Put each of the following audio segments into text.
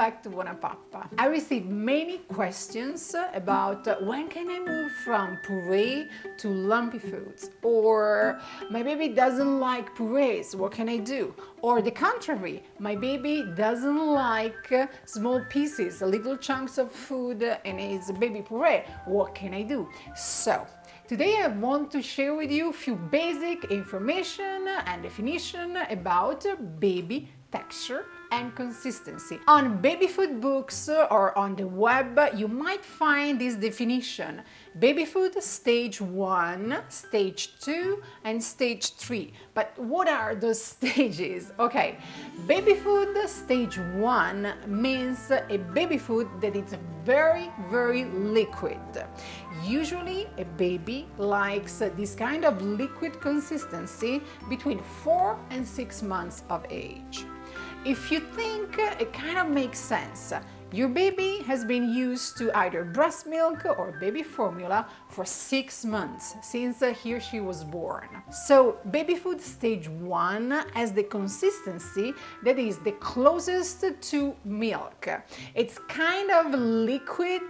back to Buona Pappa. I received many questions about when can I move from puree to lumpy foods, or my baby doesn't like purees, what can I do? Or the contrary, my baby doesn't like small pieces, little chunks of food and it's baby puree, what can I do? So today I want to share with you a few basic information and definition about baby texture and consistency. On baby food books or on the web, you might find this definition: baby food stage 1, stage 2, and stage 3. But what are those stages? Okay, baby food stage 1 means a baby food that is very, very liquid. Usually, a baby likes this kind of liquid consistency between 4 and 6 months of age. If you think it kind of makes sense, your baby has been used to either breast milk or baby formula for 6 months since he or she was born. So baby food stage 1 has the consistency that is the closest to milk. It's kind of liquid,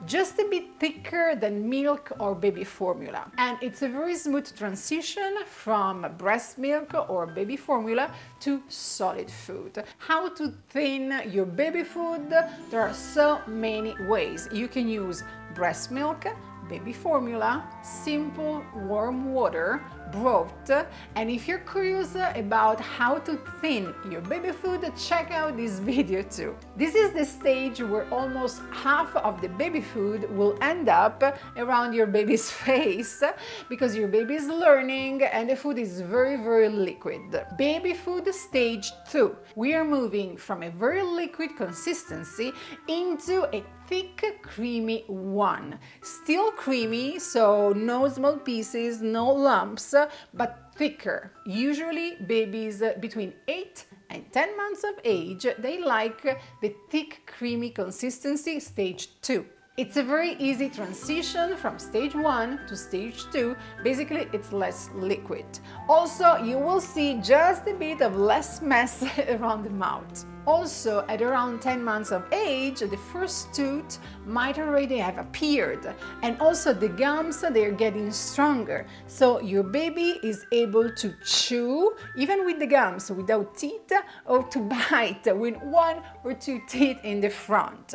just a bit thicker than milk or baby formula. And it's a very smooth transition from breast milk or baby formula to solid food. How to thin your baby food? There are so many ways. You can use breast milk, baby formula, simple warm water, broth, and if you're curious about how to thin your baby food, check out this video too. This is the stage where almost half of the baby food will end up around your baby's face because your baby is learning and the food is very, very liquid. Baby food stage 2. We are moving from a very liquid consistency into a thick, creamy one. Still creamy, so no small pieces, no lumps, but thicker. Usually babies between 8 and 10 months of age, they like the thick, creamy consistency stage 2. It's a very easy transition from stage 1 to stage 2. Basically, it's less liquid. Also, you will see just a bit of less mess around the mouth. Also, at around 10 months of age, the first tooth might already have appeared, and also the gums, they're getting stronger. So your baby is able to chew, even with the gums, without teeth, or to bite with 1 or 2 teeth in the front.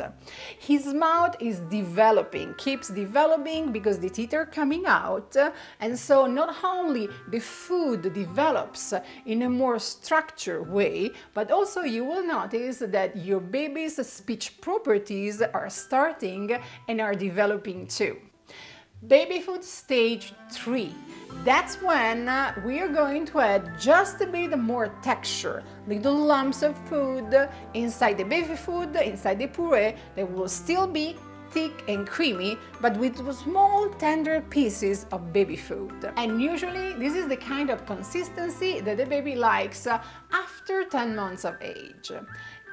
His mouth is developing, keeps developing because the teeth are coming out, and so not only the food develops in a more structured way, but also you will notice that your baby's speech properties are starting and are developing too. Baby food stage 3. That's when we are going to add just a bit more texture, little lumps of food inside the baby food, inside the puree that will still be thick and creamy, but with small tender pieces of baby food. And usually this is the kind of consistency that the baby likes after 10 months of age.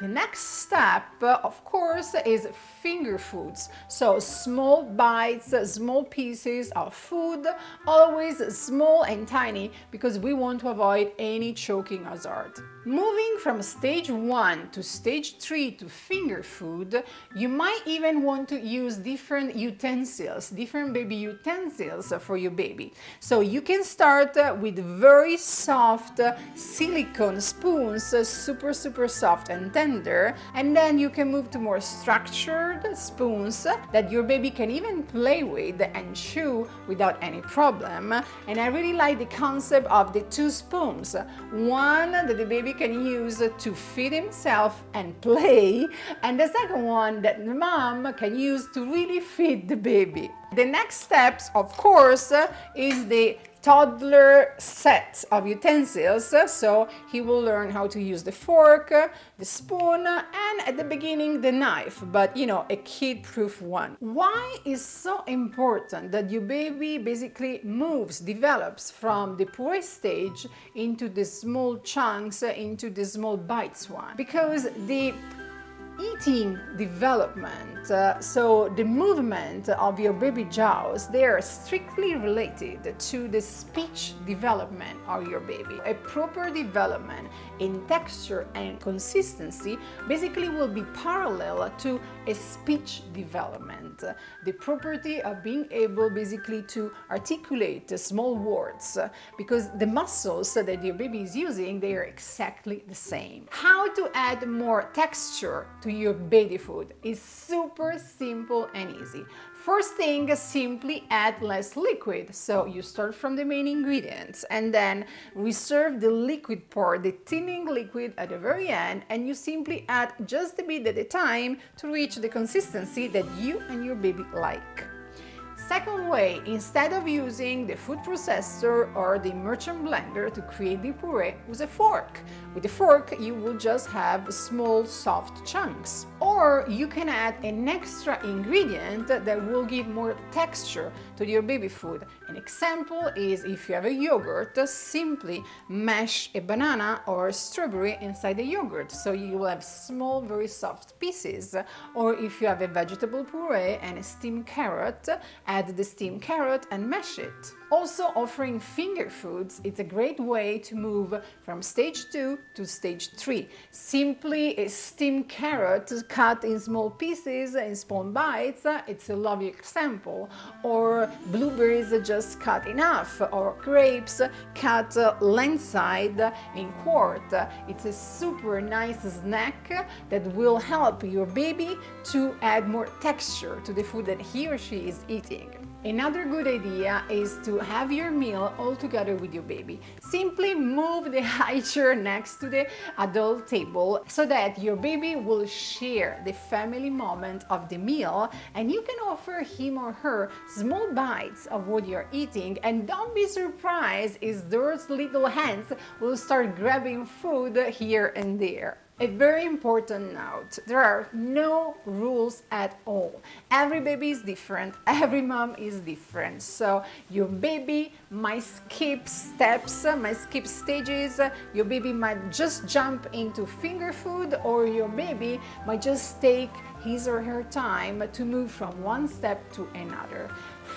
The next step, of course, is finger foods. So small bites, small pieces of food, always small and tiny because we want to avoid any choking hazard. Moving from stage 1 to stage 3 to finger food, you might even want to use different utensils, different baby utensils for your baby. So you can start with very soft silicone spoons, super soft and tender, and then you can move to more structured spoons that your baby can even play with and chew without any problem. And I really like the concept of the 2 spoons, one that the baby can use to feed himself and play, and the second one that the mom can use to really feed the baby. The next steps, of course, is the toddler set of utensils, so he will learn how to use the fork, the spoon, and at the beginning the knife, but you know, a kid-proof one. Why is so important that your baby basically moves, develops from the puree stage into the small chunks, into the small bites one? Because the eat eating development, so the movement of your baby jaws, they are strictly related to the speech development of your baby. A proper development in texture and consistency basically will be parallel to a speech development. The property of being able basically to articulate small words, because the muscles that your baby is using, they are exactly the same. How to add more texture to your baby food is super simple and easy. First thing, simply add less liquid. So you start from the main ingredients and then reserve the liquid part, the thinning liquid at the very end, and you simply add just a bit at a time to reach the consistency that you and your baby like. Second way, instead of using the food processor or the merchant blender to create the puree, use a fork. With the fork, you will just have small, soft chunks. Or you can add an extra ingredient that will give more texture to your baby food. An example is if you have a yogurt, simply mash a banana or a strawberry inside the yogurt, so you will have small, very soft pieces. Or if you have a vegetable puree and a steamed carrot, add the steamed carrot and mash it. Also, offering finger foods, it's a great way to move from stage 2 to stage 3. Simply a steamed carrot cut in small pieces, in small bites, it's a lovely example. Or blueberries just cut in half, or grapes cut lengthside in quart. It's a super nice snack that will help your baby to add more texture to the food that he or she is eating. Another good idea is to have your meal all together with your baby. Simply move the high chair next to the adult table so that your baby will share the family moment of the meal, and you can offer him or her small bites of what you're eating, and don't be surprised if those little hands will start grabbing food here and there. A very important note, there are no rules at all. Every baby is different, every mom is different. So your baby might skip steps, might skip stages, your baby might just jump into finger food, or your baby might just take his or her time to move from one step to another.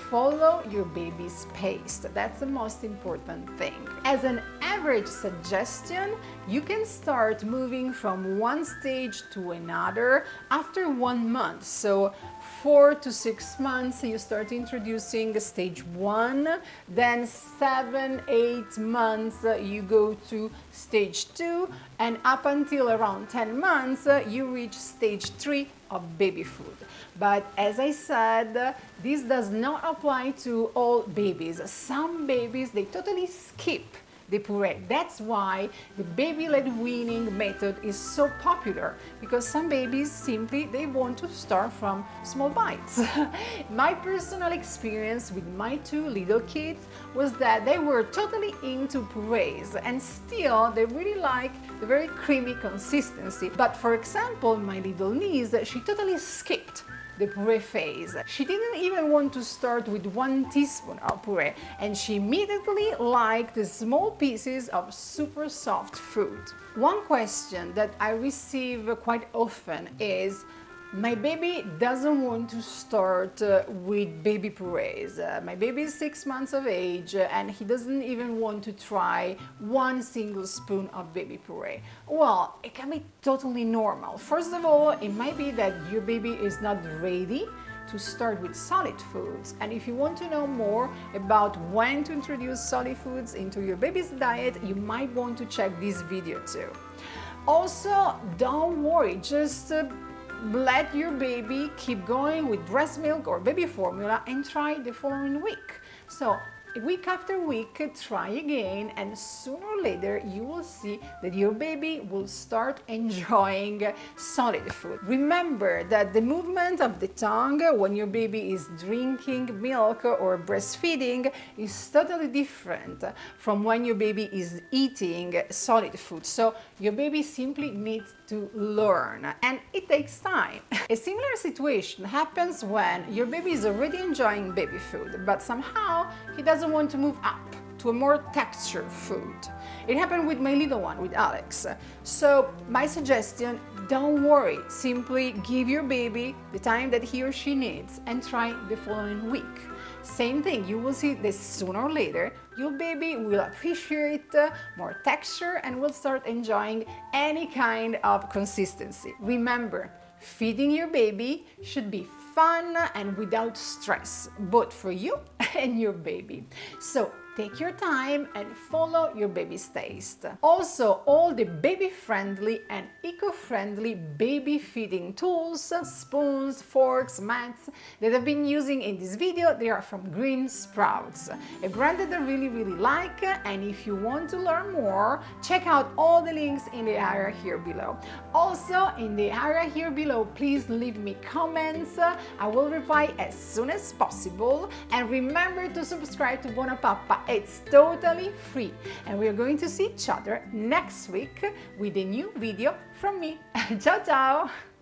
Follow your baby's pace. That's the most important thing. As an average suggestion, you can start moving from one stage to another after 1 month. So 4 to 6 months, you start introducing stage 1, then 7, 8 months, you go to stage 2, and up until around 10 months, you reach stage 3 of baby food. But as I said, this does not apply to all babies. Some babies, they totally skip the puree. That's why the baby-led weaning method is so popular, because some babies simply they want to start from small bites. My personal experience with my 2 little kids was that they were totally into purees, and still they really like the very creamy consistency. But for example, my little niece, she totally skipped the puree phase. She didn't even want to start with 1 teaspoon of puree, and she immediately liked the small pieces of super soft food. One question that I receive quite often is, my baby doesn't want to start with baby purees. My baby is 6 months of age and he doesn't even want to try 1 single spoon of baby puree. Well, it can be totally normal. First of all, it might be that your baby is not ready to start with solid foods. And if you want to know more about when to introduce solid foods into your baby's diet, you might want to check this video too. Also, don't worry, just let your baby keep going with breast milk or baby formula and try the following week. So week after week, try again, and sooner or later you will see that your baby will start enjoying solid food. Remember that the movement of the tongue when your baby is drinking milk or breastfeeding is totally different from when your baby is eating solid food. So your baby simply needs to learn, and it takes time. A similar situation happens when your baby is already enjoying baby food, but somehow he doesn't want to move up to a more textured food. It happened with my little one, with Alex. So my suggestion, don't worry, simply give your baby the time that he or she needs and try the following week. Same thing, you will see this sooner or later, your baby will appreciate more texture and will start enjoying any kind of consistency. Remember, feeding your baby should be fun and without stress, both for you and your baby. So take your time and follow your baby's taste. Also, all the baby-friendly and eco-friendly baby feeding tools, spoons, forks, mats that I've been using in this video, they are from Green Sprouts, a brand that I really like, and if you want to learn more, check out all the links in the area here below. Also, in the area here below, please leave me comments. I will reply as soon as possible, and remember to subscribe to Buona Pappa. It's totally free, and we are going to see each other next week with a new video from me. Ciao ciao!